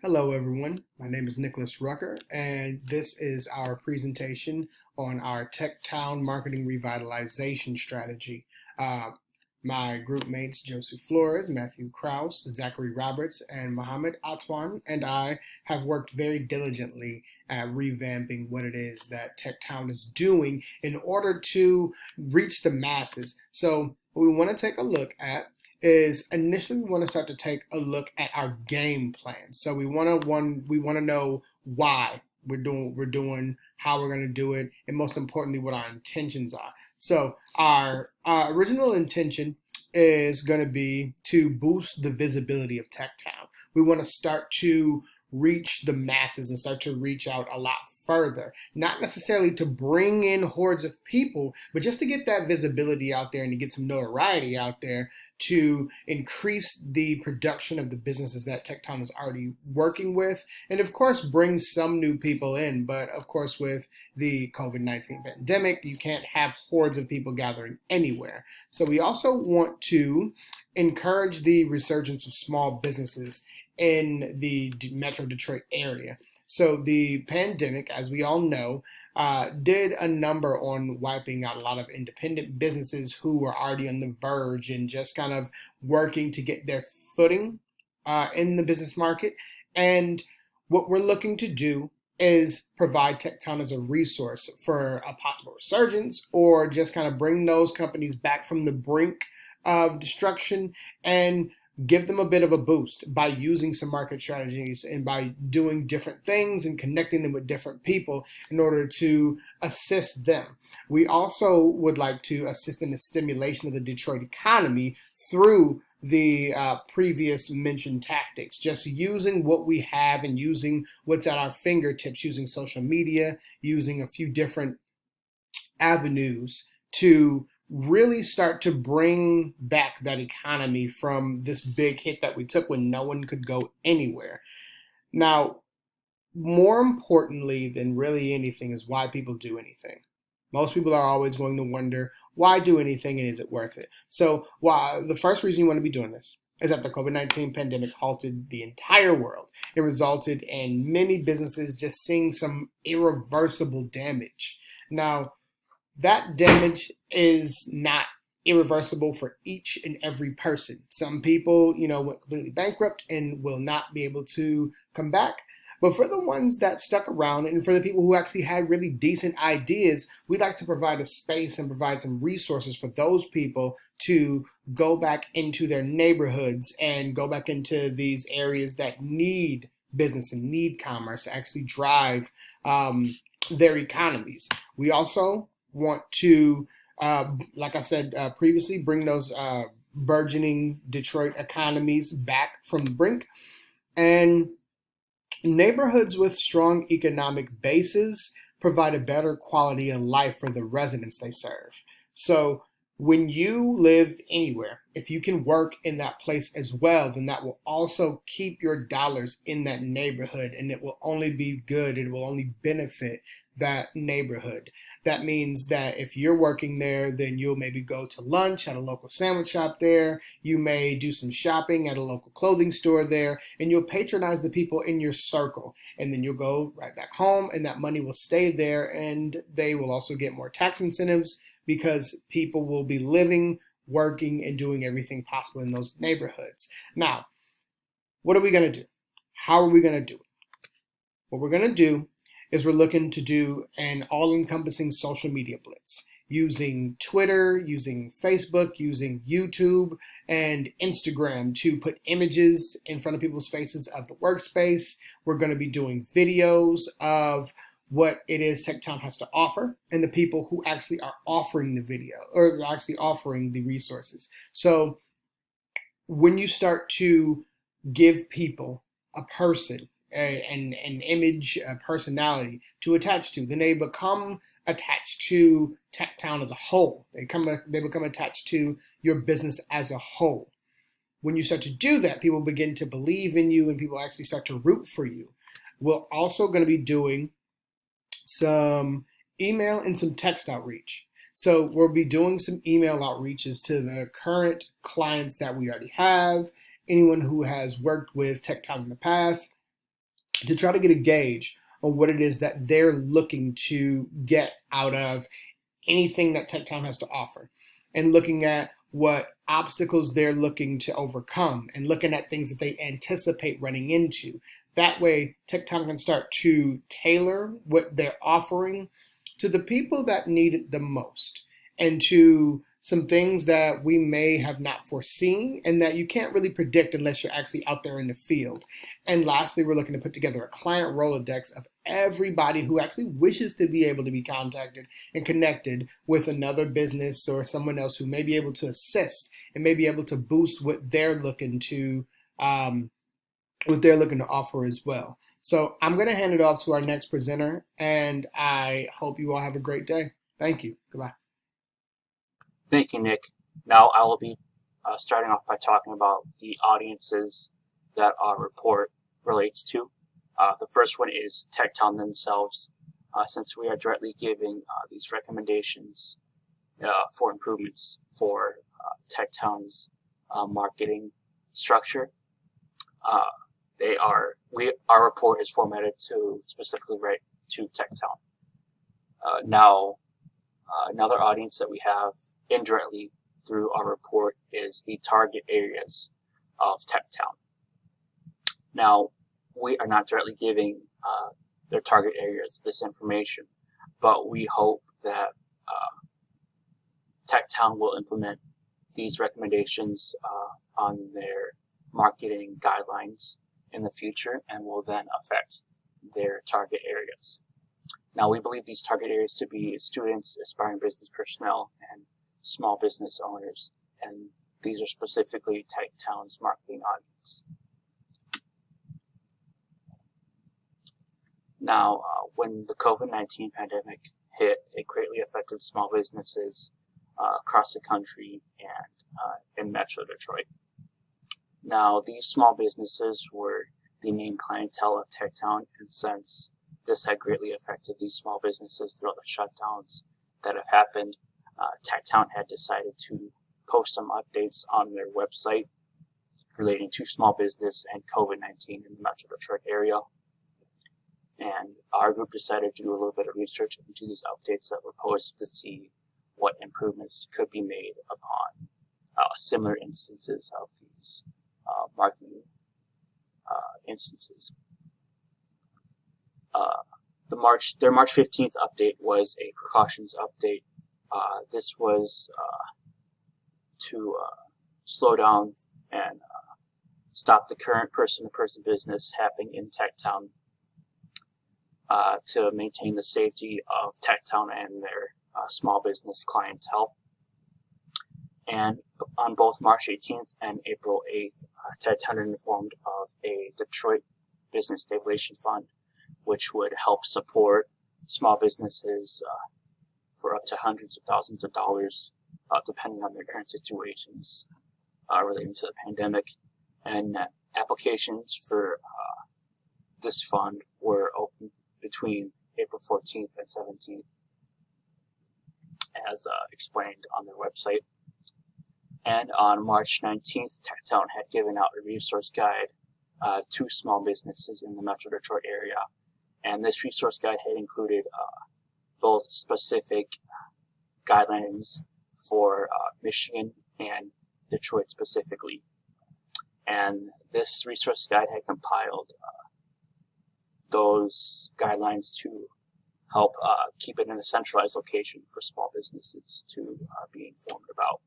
Hello everyone, my name is Nicholas Rucker and this is our presentation on our TechTown marketing revitalization strategy. My group mates Joseph Flores, Matthew Krause, Zachary Roberts, and Mohammed Atwan and I have worked very diligently at revamping what it is that TechTown is doing in order to reach the masses. So what we want to take a look at is initially we want to start to take a look at our game plan. So we want to know why we're doing how we're going to do it, and most importantly, what our intentions are. So our original intention is going to be to boost the visibility of TechTown. We want to start to reach the masses and start to reach out a lot further, not necessarily to bring in hordes of people, but just to get that visibility out there and to get some notoriety out there to increase the production of the businesses that TechTown is already working with, and of course bring some new people in. But of course with the COVID-19 pandemic, you can't have hordes of people gathering anywhere. So we also want to encourage the resurgence of small businesses in the Metro Detroit area. So the pandemic, as we all know, did a number on wiping out a lot of independent businesses who were already on the verge and just kind of working to get their footing in the business market. And what we're looking to do is provide TechTown as a resource for a possible resurgence, or just kind of bring those companies back from the brink of destruction and give them a bit of a boost by using some market strategies and by doing different things and connecting them with different people in order to assist them. We also would like to assist in the stimulation of the Detroit economy through the previous mentioned tactics, just using what we have and using what's at our fingertips, using social media, using a few different avenues to really start to bring back that economy from this big hit that we took when no one could go anywhere. Now, more importantly than really anything is why people do anything. Most people are always going to wonder, why do anything and is it worth it? So the first reason you want to be doing this is that the COVID-19 pandemic halted the entire world. It resulted in many businesses just seeing some irreversible damage. Now, that damage is not irreversible for each and every person. Some people, went completely bankrupt and will not be able to come back. But for the ones that stuck around and for the people who actually had really decent ideas, we'd like to provide a space and provide some resources for those people to go back into their neighborhoods and go back into these areas that need business and need commerce to actually drive their economies. We also want to, like I said previously, bring those burgeoning Detroit economies back from the brink. And neighborhoods with strong economic bases provide a better quality of life for the residents they serve. So when you live anywhere, if you can work in that place as well, then that will also keep your dollars in that neighborhood, and it will only be good. It will only benefit that neighborhood. That means that if you're working there, then you'll maybe go to lunch at a local sandwich shop there. You may do some shopping at a local clothing store there, and you'll patronize the people in your circle. And then you'll go right back home, and that money will stay there, and they will also get more tax incentives because people will be living, working, and doing everything possible in those neighborhoods. Now, what are we going to do? How are we going to do it? What we're going to do is we're looking to do an all-encompassing social media blitz using Twitter, using Facebook, using YouTube, and Instagram to put images in front of people's faces of the workspace. We're going to be doing videos of what it is TechTown has to offer and the people who actually are offering the video or actually offering the resources. So when you start to give people a person, an image, a personality to attach to, then they become attached to TechTown as a whole. They become attached to your business as a whole. When you start to do that, people begin to believe in you and people actually start to root for you. We're also going to be doing some email and some text outreach. So we'll be doing some email outreaches to the current clients that we already have, anyone who has worked with TechTown in the past, to try to get a gauge on what it is that they're looking to get out of anything that TechTown has to offer, and looking at what obstacles they're looking to overcome, and looking at things that they anticipate running into. That way, TechTown can start to tailor what they're offering to the people that need it the most, and to some things that we may have not foreseen and that you can't really predict unless you're actually out there in the field. And lastly, we're looking to put together a client Rolodex of everybody who actually wishes to be able to be contacted and connected with another business or someone else who may be able to assist and may be able to boost what they're looking to offer as well. So I'm going to hand it off to our next presenter, and I hope you all have a great day. Thank you. Goodbye. Thank you, Nick. Now I will be starting off by talking about the audiences that our report relates to. The first one is TechTown themselves, since we are directly giving these recommendations for improvements for TechTown's marketing structure. Our report is formatted to specifically write to TechTown. Another audience that we have indirectly through our report is the target areas of TechTown. Now, we are not directly giving their target areas this information, but we hope that TechTown will implement these recommendations on their marketing guidelines in the future and will then affect their target areas. Now, we believe these target areas to be students, aspiring business personnel, and small business owners, and these are specifically TechTown's marketing audience. Now, when the COVID-19 pandemic hit, it greatly affected small businesses across the country and in Metro Detroit. Now, these small businesses were the main clientele of TechTown, and since this had greatly affected these small businesses throughout the shutdowns that have happened, TechTown had decided to post some updates on their website relating to small business and COVID-19 in the Metro Detroit area. And our group decided to do a little bit of research into these updates that were posted to see what improvements could be made upon similar instances of these marketing instances. Their March 15th update was a precautions update. This was to slow down and stop the current person-to-person business happening in TechTown, to maintain the safety of TechTown and their small business clientele. And on both March 18th and April 8th, TechTown informed of a Detroit Business Stabilization Fund, which would help support small businesses for up to hundreds of thousands of dollars, depending on their current situations relating to the pandemic. And applications for this fund were open between April 14th and 17th, as explained on their website. And on March 19th, TechTown had given out a resource guide to small businesses in the Metro Detroit area. And this resource guide had included both specific guidelines for Michigan and Detroit specifically. And this resource guide had compiled those guidelines to help keep it in a centralized location for small businesses to be informed about.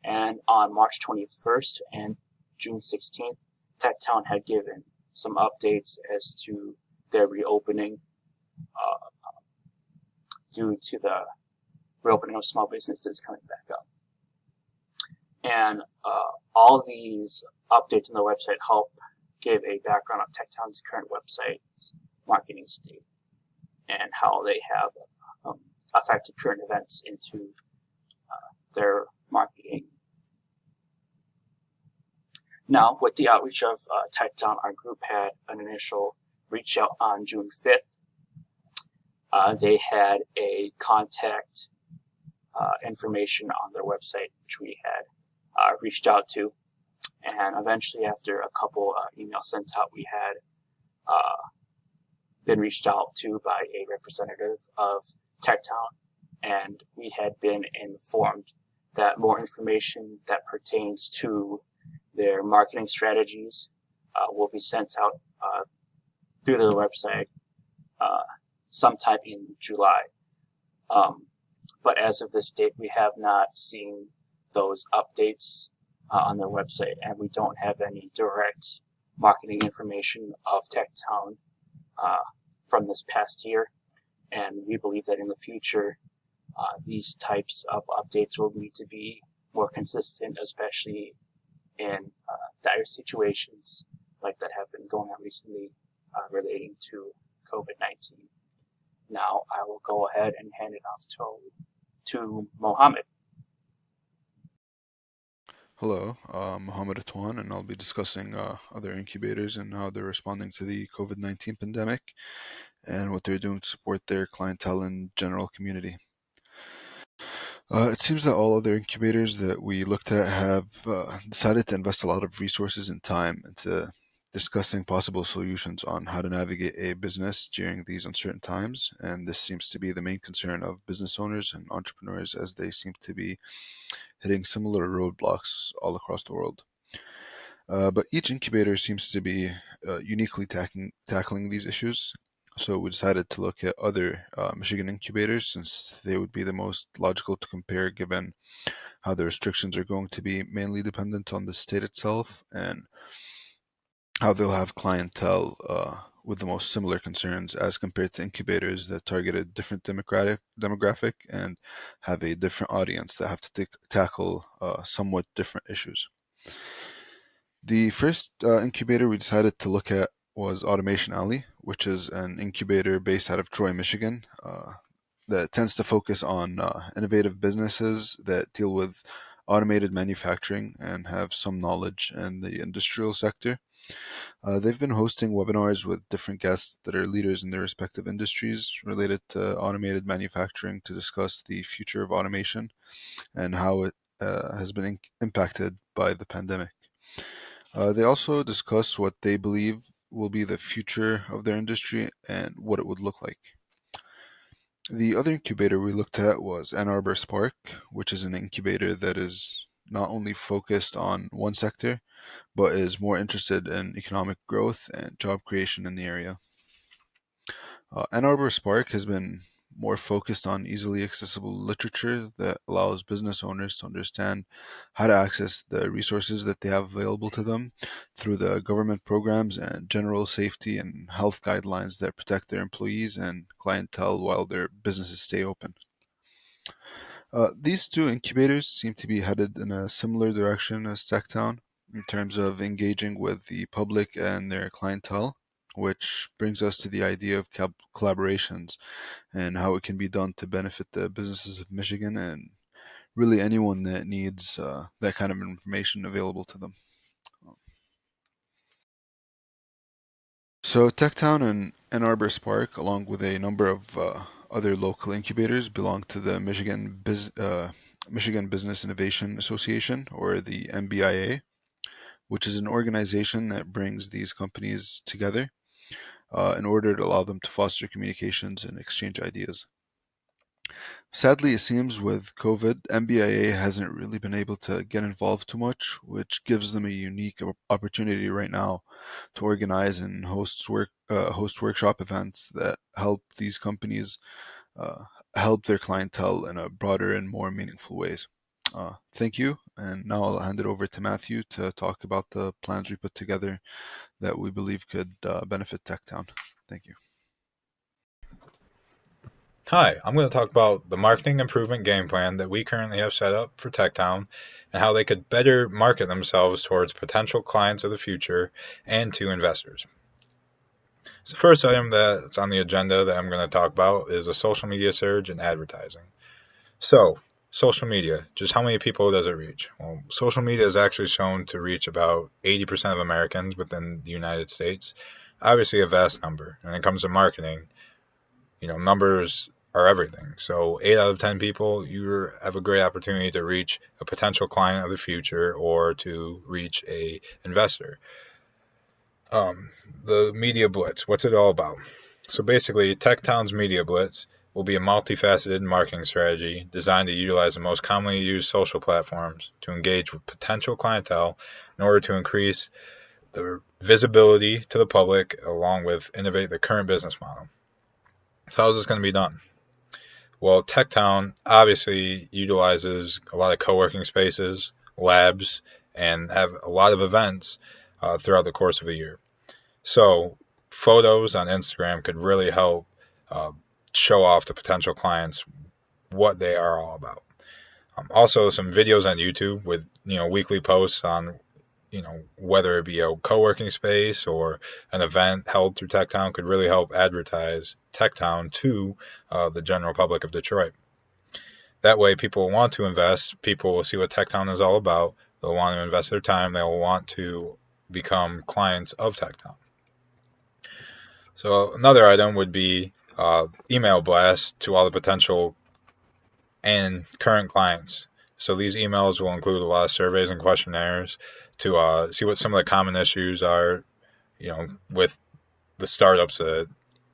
And on March 21st and June 16th, TechTown had given some updates as to their reopening due to the reopening of small businesses coming back up. And all of these updates on the website help give a background of TechTown's current website's marketing state and how they have affected current events into their marketing. Now, with the outreach of TechTown, our group had an initial reach out on June 5th. They had a contact information on their website, which we had reached out to. And eventually, after a couple emails sent out, we had been reached out to by a representative of TechTown, and we had been informed that more information that pertains to their marketing strategies will be sent out through the website sometime in July. But as of this date, we have not seen those updates on their website, and we don't have any direct marketing information of TechTown from this past year. And we believe that in the future, these types of updates will need to be more consistent, especially in dire situations like that have been going on recently relating to COVID-19. Now I will go ahead and hand it off to Mohammed. Hello, Mohammed Atwan, and I'll be discussing other incubators and how they're responding to the COVID-19 pandemic and what they're doing to support their clientele and general community. It seems that all other incubators that we looked at have decided to invest a lot of resources and time into discussing possible solutions on how to navigate a business during these uncertain times, and this seems to be the main concern of business owners and entrepreneurs as they seem to be hitting similar roadblocks all across the world. But each incubator seems to be uniquely tackling these issues. So we decided to look at other Michigan incubators since they would be the most logical to compare given how the restrictions are going to be mainly dependent on the state itself and how they'll have clientele with the most similar concerns as compared to incubators that target a different demographic and have a different audience that have to tackle somewhat different issues. The first incubator we decided to look at was Automation Alley, which is an incubator based out of Troy, Michigan, that tends to focus on innovative businesses that deal with automated manufacturing and have some knowledge in the industrial sector. They've been hosting webinars with different guests that are leaders in their respective industries related to automated manufacturing to discuss the future of automation and how it has been impacted by the pandemic. They also discuss what they believe will be the future of their industry and what it would look like. The other incubator we looked at was Ann Arbor Spark, which is an incubator that is not only focused on one sector, but is more interested in economic growth and job creation in the area. Ann Arbor Spark has been more focused on easily accessible literature that allows business owners to understand how to access the resources that they have available to them through the government programs and general safety and health guidelines that protect their employees and clientele while their businesses stay open. These two incubators seem to be headed in a similar direction as TechTown in terms of engaging with the public and their clientele, which brings us to the idea of collaborations and how it can be done to benefit the businesses of Michigan and really anyone that needs that kind of information available to them. So TechTown and Ann Arbor Spark, along with a number of other local incubators, belong to the Michigan Business Innovation Association, or the MBIA, which is an organization that brings these companies together in order to allow them to foster communications and exchange ideas. Sadly, it seems with COVID, MBIA hasn't really been able to get involved too much, which gives them a unique opportunity right now to organize and host workshop events that help these companies help their clientele in a broader and more meaningful ways. Thank you, and now I'll hand it over to Matthew to talk about the plans we put together that we believe could benefit TechTown. Thank you. Hi, I'm going to talk about the marketing improvement game plan that we currently have set up for TechTown and how they could better market themselves towards potential clients of the future and to investors. So the first item that's on the agenda that I'm going to talk about is a social media surge in advertising. So, social media, just how many people does it reach? Well, social media is actually shown to reach about 80% of Americans within the United States. Obviously a vast number. When it comes to marketing, numbers are everything. So 8 out of 10 people, you have a great opportunity to reach a potential client of the future or to reach a investor. The Media Blitz, what's it all about? So basically, TechTown's Media Blitz will be a multifaceted marketing strategy designed to utilize the most commonly used social platforms to engage with potential clientele in order to increase the visibility to the public along with innovate the current business model. So how is this going to be done? Well, TechTown obviously utilizes a lot of co-working spaces, labs, and have a lot of events throughout the course of a year. So photos on Instagram could really help uh, show off to potential clients what they are all about. Also, some videos on YouTube with weekly posts on whether it be a co-working space or an event held through TechTown could really help advertise TechTown to the general public of Detroit. That way, people will want to invest. People will see what TechTown is all about. They'll want to invest their time. They'll want to become clients of TechTown. So another item would be email blast to all the potential and current clients. So these emails will include a lot of surveys and questionnaires to see what some of the common issues are, with the startups that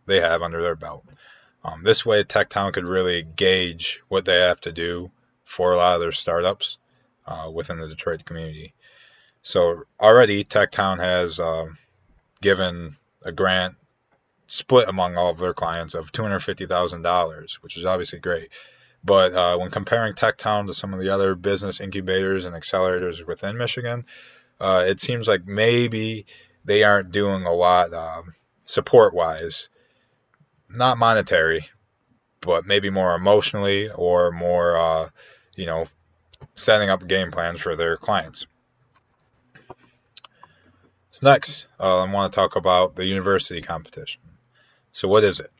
they have under their belt. This way, TechTown could really gauge what they have to do for a lot of their startups within the Detroit community. So already, TechTown has given a grant split among all of their clients of $250,000, which is obviously great. But when comparing TechTown to some of the other business incubators and accelerators within Michigan, it seems like maybe they aren't doing a lot support-wise, not monetary, but maybe more emotionally or more, setting up game plans for their clients. So next, I want to talk about the university competition. So what is it?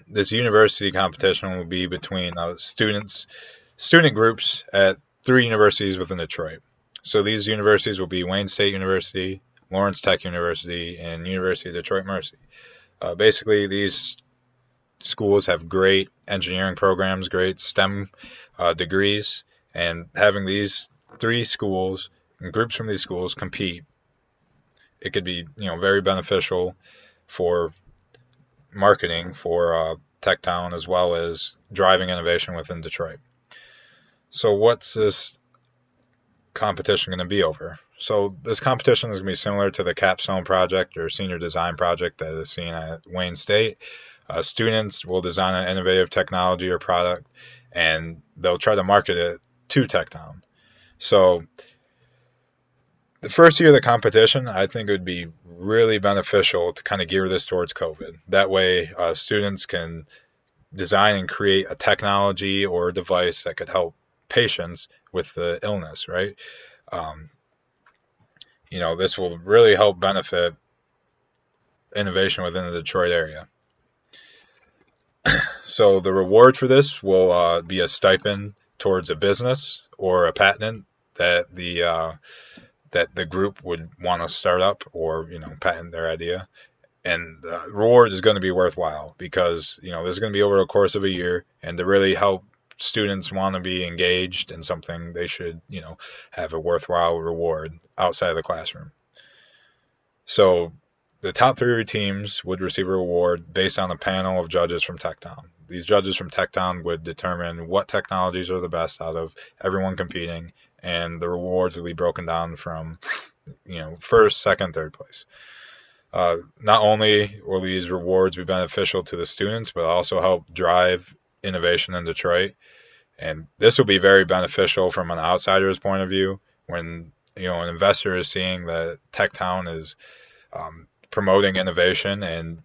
This university competition will be between student groups at 3 universities within Detroit. So these universities will be Wayne State University, Lawrence Tech University, and University of Detroit Mercy. Basically, these schools have great engineering programs, great STEM degrees, and having these 3 schools and groups from these schools compete, it could be very beneficial for marketing for TechTown as well as driving innovation within Detroit. So what's this competition going to be over? So this competition is going to be similar to the capstone project or senior design project that is seen at Wayne State. Students will design an innovative technology or product, and they'll try to market it to TechTown. So the first year of the competition, I think it would be really beneficial to kind of gear this towards COVID. That way, students can design and create a technology or a device that could help patients with the illness, right? This will really help benefit innovation within the Detroit area. So the reward for this will be a stipend towards a business or a patent that the group would want to start up or patent their idea. And the reward is going to be worthwhile because this is going to be over the course of a year, and to really help students want to be engaged in something, they should have a worthwhile reward outside of the classroom. So the top 3 teams would receive a reward based on a panel of judges from TechTown. These judges from TechTown would determine what technologies are the best out of everyone competing, and the rewards will be broken down from first, second, third place. Not only will these rewards be beneficial to the students, but also help drive innovation in Detroit. And this will be very beneficial from an outsider's point of view when an investor is seeing that TechTown is promoting innovation and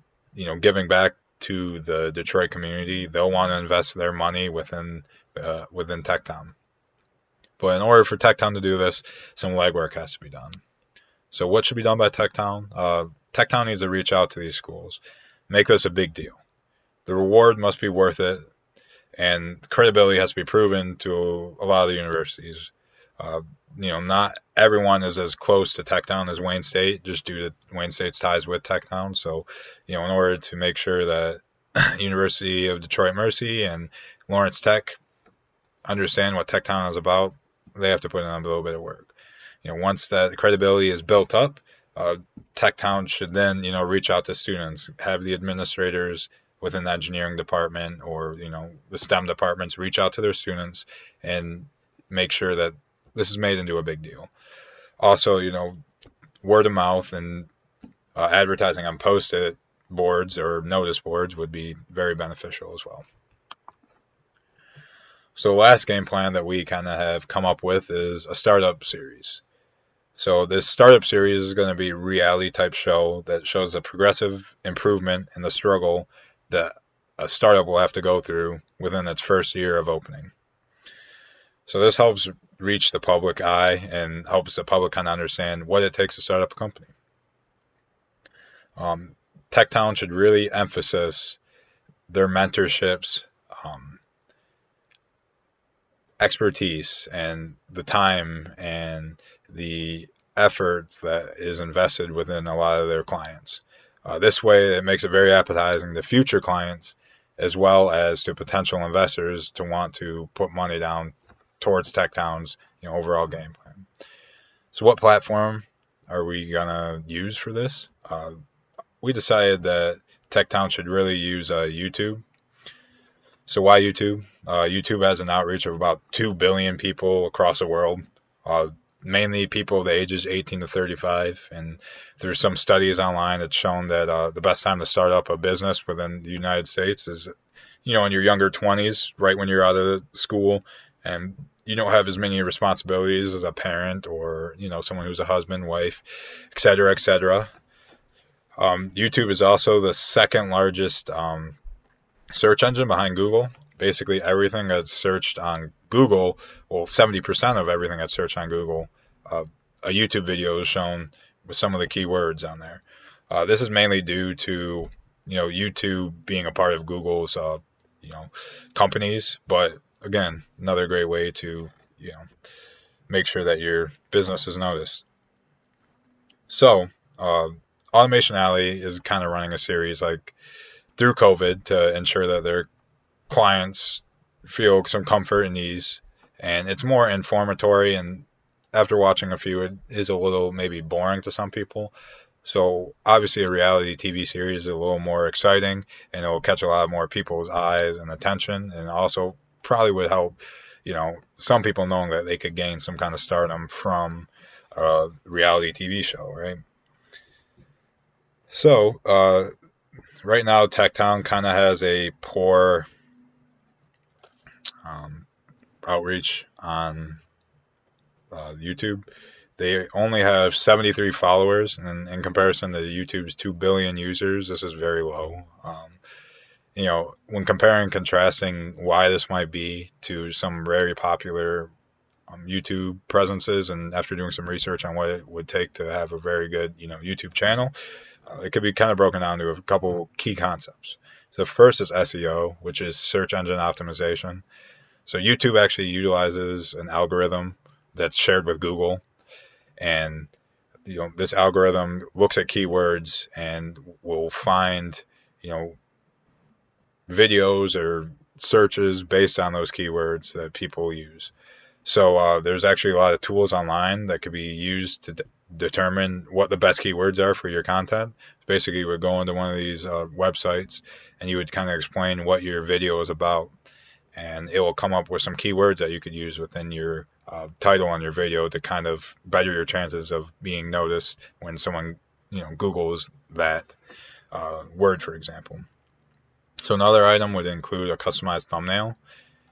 giving back to the Detroit community. They'll want to invest their money within TechTown. But in order for TechTown to do this, some legwork has to be done. So what should be done by TechTown? TechTown needs to reach out to these schools, make this a big deal. The reward must be worth it, and credibility has to be proven to a lot of the universities. Not everyone is as close to TechTown as Wayne State, just due to Wayne State's ties with TechTown. So, in order to make sure that University of Detroit Mercy and Lawrence Tech understand what TechTown is about, they have to put in a little bit of work. Once that credibility is built up, TechTown should then, reach out to students, have the administrators within the engineering department or, the STEM departments reach out to their students and make sure that this is made into a big deal. Also, word of mouth and advertising on post-it boards or notice boards would be very beneficial as well. So the last game plan that we kind of have come up with is a startup series. So this startup series is going to be a reality type show that shows the progressive improvement and the struggle that a startup will have to go through within its first year of opening. So this helps reach the public eye and helps the public kind of understand what it takes to start up a company. TechTown should really emphasize their mentorships, expertise, and the time and the effort that is invested within a lot of their clients. This way, it makes it very appetizing to future clients as well as to potential investors to want to put money down towards TechTown's overall game plan. So what platform are we going to use for this? We decided that TechTown should really use YouTube. So why YouTube? YouTube has an outreach of about 2 billion people across the world, mainly people of the ages 18 to 35. And there's some studies online that's shown that the best time to start up a business within the United States is, in your younger 20s, right when you're out of school and you don't have as many responsibilities as a parent or, someone who's a husband, wife, et cetera, et cetera. YouTube is also the second largest search engine behind Google. Basically, everything that's searched on Google, 70% of everything that's searched on Google, a YouTube video is shown with some of the keywords on there. This is mainly due to, YouTube being a part of Google's, companies. But again, another great way to, make sure that your business is noticed. So, Automation Alley is kind of running a series through COVID to ensure that their clients feel some comfort and ease. And it's more informatory, and after watching a few, it is a little maybe boring to some people. So obviously a reality TV series is a little more exciting and it will catch a lot more people's eyes and attention, and also probably would help, some people knowing that they could gain some kind of stardom from a reality TV show, right? So, right now, TechTown kind of has a poor outreach on YouTube. They only have 73 followers, and in comparison to YouTube's 2 billion users, this is very low. When comparing and contrasting why this might be to some very popular YouTube presences, and after doing some research on what it would take to have a very good, YouTube channel, it could be kind of broken down to a couple key concepts. So first is SEO, which is search engine optimization. So YouTube actually utilizes an algorithm that's shared with Google, and this algorithm looks at keywords and will find videos or searches based on those keywords that people use. So there's actually a lot of tools online that could be used to determine what the best keywords are for your content. Basically, you would go into one of these websites and you would kind of explain what your video is about, and it will come up with some keywords that you could use within your title on your video to kind of better your chances of being noticed when someone Googles that word, for example. So another item would include a customized thumbnail,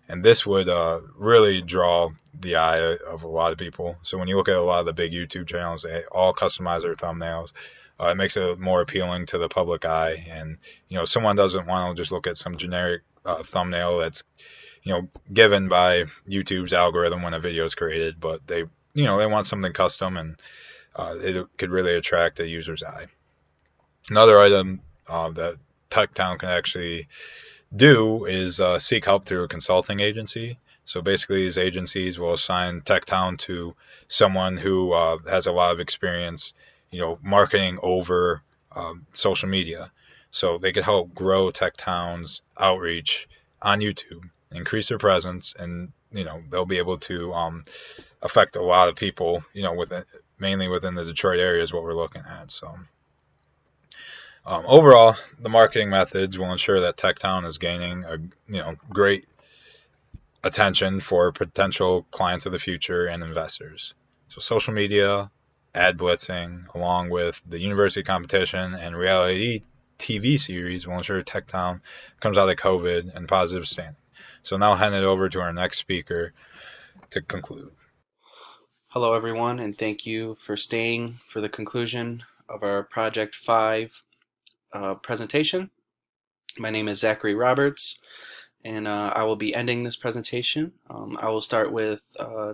and this would really draw the eye of a lot of people. So when you look at a lot of the big YouTube channels, they all customize their thumbnails. It makes it more appealing to the public eye, and someone doesn't want to just look at some generic thumbnail that's given by YouTube's algorithm when a video is created, but they want something custom, and it could really attract the user's eye. Another item that TechTown can actually do is seek help through a consulting agency. So basically, these agencies will assign TechTown to someone who has a lot of experience, marketing over social media. So they could help grow TechTown's outreach on YouTube, increase their presence, and they'll be able to affect a lot of people, with mainly within the Detroit area is what we're looking at. So overall, the marketing methods will ensure that TechTown is gaining a great attention for potential clients of the future and investors. So social media, ad blitzing, along with the university competition and reality TV series will ensure TechTown comes out of COVID in positive standing. So now hand it over to our next speaker to conclude. Hello everyone, and thank you for staying for the conclusion of our Project 5 presentation. My name is Zachary Roberts, and I will be ending this presentation. I will start with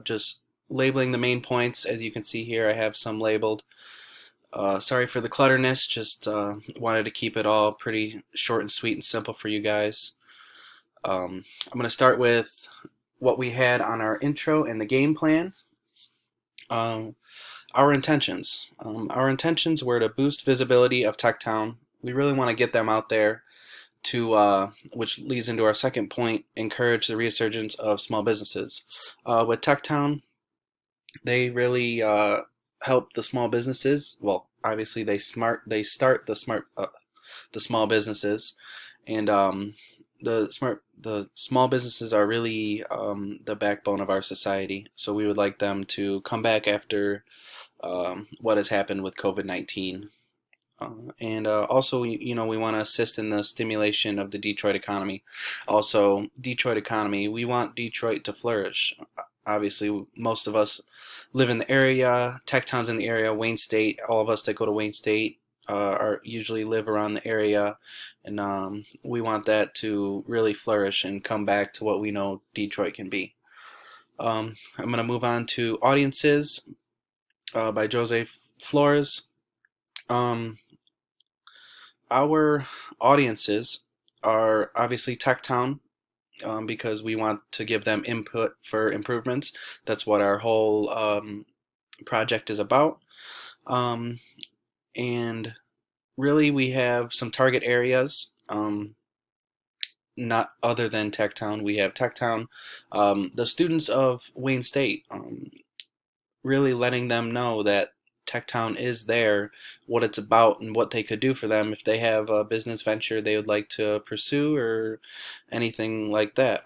just labeling the main points. As you can see here, I have some labeled. Sorry for the clutterness, just wanted to keep it all pretty short and sweet and simple for you guys. I'm going to start with what we had on our intro and the game plan. Our intentions. Our intentions were to boost visibility of TechTown. We really want to get them out there to, which leads into our second point, encourage the resurgence of small businesses. With TechTown, they really help the small businesses. Well, obviously they start the small businesses, and the small businesses are really the backbone of our society. So we would like them to come back after what has happened with COVID-19. And also, we want to assist in the stimulation of the Detroit economy. Also, Detroit economy, we want Detroit to flourish. Obviously, most of us live in the area. TechTown's in the area. Wayne State, all of us that go to Wayne State are usually live around the area, and we want that to really flourish and come back to what we know Detroit can be. I'm going to move on to audiences by Jose Flores. Our audiences are obviously TechTown, because we want to give them input for improvements. That's what our whole project is about. And really, we have some target areas, not other than TechTown. We have TechTown, the students of Wayne State, really letting them know that TechTown is there, what it's about, and what they could do for them if they have a business venture they would like to pursue or anything like that.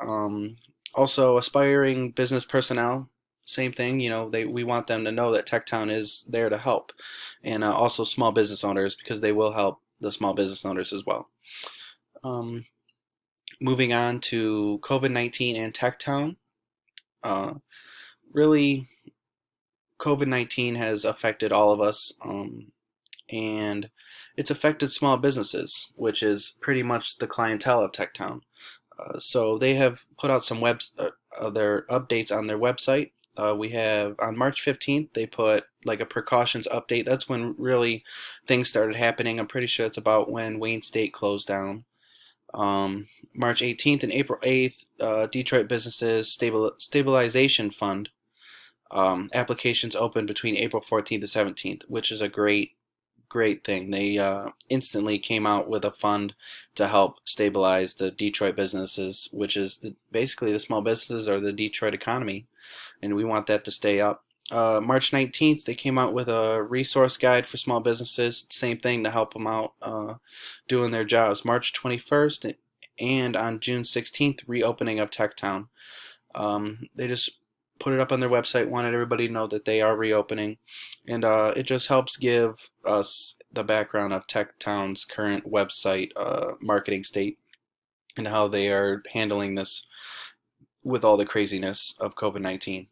Also, aspiring business personnel, same thing. We want them to know that TechTown is there to help, and also small business owners, because they will help the small business owners as well. Moving on to COVID-19 and TechTown. Really, COVID-19 has affected all of us, and it's affected small businesses, which is pretty much the clientele of TechTown. So they have put out some their updates on their website. We have on March 15th, they put like a precautions update. That's when really things started happening. I'm pretty sure it's about when Wayne State closed down. March 18th and April 8th, Detroit Businesses Stabilization Fund applications open between April 14th to 17th, which is a great thing. They instantly came out with a fund to help stabilize the Detroit businesses, which is basically the small businesses or the Detroit economy, and we want that to stay up. March 19th, they came out with a resource guide for small businesses, same thing to help them out doing their jobs. March 21st and on June 16th, reopening of TechTown. They just put it up on their website, wanted everybody to know that they are reopening, and it just helps give us the background of TechTown's current website marketing state and how they are handling this with all the craziness of COVID-19.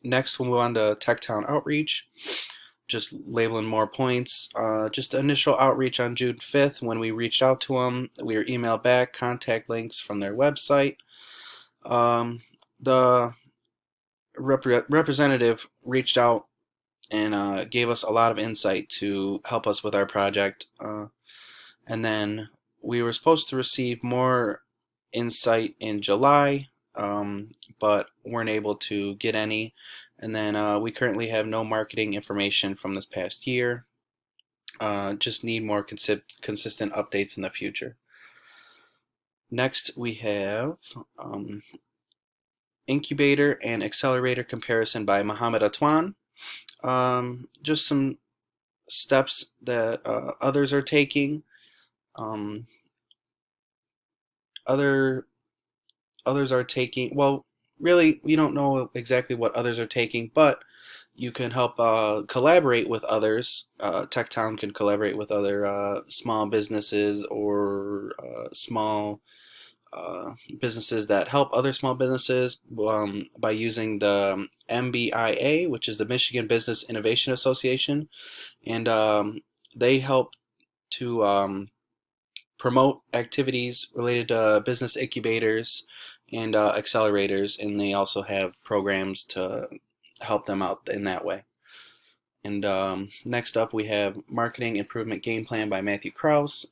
Next, we'll move on to TechTown outreach. Just labeling more points. Just initial outreach on June 5th when we reached out to them. We were emailed back contact links from their website. The representative reached out and gave us a lot of insight to help us with our project. And then we were supposed to receive more insight in July, but weren't able to get any. And then we currently have no marketing information from this past year. Just need more consistent updates in the future. Next, we have incubator and accelerator comparison by Mohammed Atwan. Just some steps that others are taking. Others are taking, well, really, we don't know exactly what others are taking, but you can help collaborate with others. TechTown can collaborate with other small businesses or small businesses that help other small businesses by using the MBIA, which is the Michigan Business Innovation Association, and they help to promote activities related to business incubators and accelerators, and they also have programs to help them out in that way. And next up, we have Marketing Improvement Game Plan by Matthew Krause.